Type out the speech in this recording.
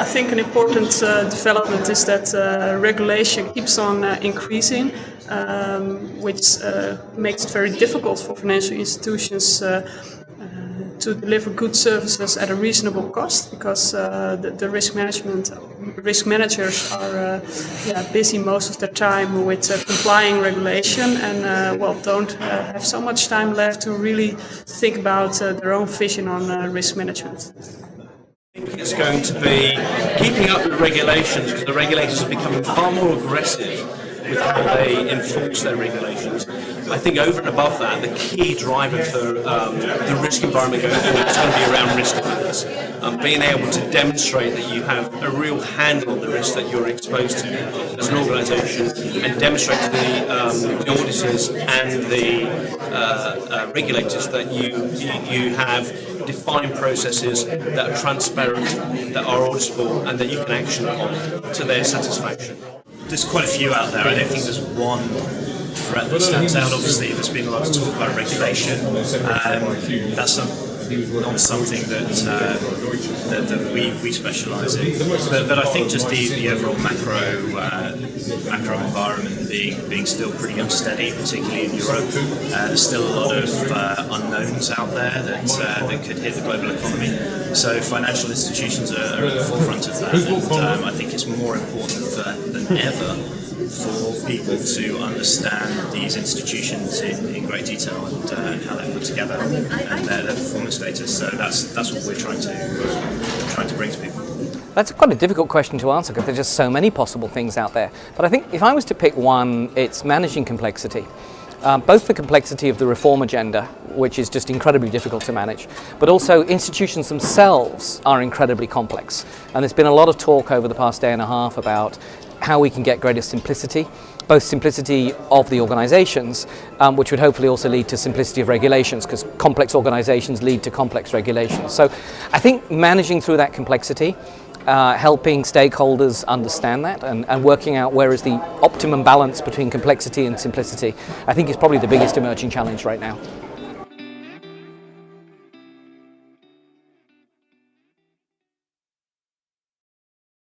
I think an important development is that regulation keeps on increasing, which makes it very difficult for financial institutions to deliver good services at a reasonable cost, because the risk managers are busy most of their time with complying regulation, and don't have so much time left to really think about their own vision on risk management. I think it's going to be keeping up with regulations, because the regulators are becoming far more aggressive with how they enforce their regulations. I think over and above that, the key driver for the risk environment going forward is going to be around risk awareness. Being able to demonstrate that you have a real handle on the risk that you're exposed to as an organisation, and demonstrate to the auditors and the regulators that you have defined processes that are transparent, that are auditable, and that you can action upon to their satisfaction. There's quite a few out there. I don't think there's one threat that stands out. Obviously, there's been a lot of talk about regulation. That's not something that we specialise in. But I think just the overall macro environment being still pretty unsteady, particularly in Europe. There's still a lot of unknowns out there that could hit the global economy. So financial institutions are at the forefront of that, and I think it's more important than ever for people to understand these institutions in great detail, and how they're put together, and their performance data. So that's what we're trying to bring to people. That's quite a difficult question to answer, because there's just so many possible things out there. But I think if I was to pick one, it's managing complexity. Both the complexity of the reform agenda, which is just incredibly difficult to manage, but also institutions themselves are incredibly complex. And there's been a lot of talk over the past day and a half about how we can get greater simplicity, both simplicity of the organisations, which would hopefully also lead to simplicity of regulations, because complex organisations lead to complex regulations. So I think managing through that complexity, helping stakeholders understand that, and working out where is the optimum balance between complexity and simplicity, I think is probably the biggest emerging challenge right now.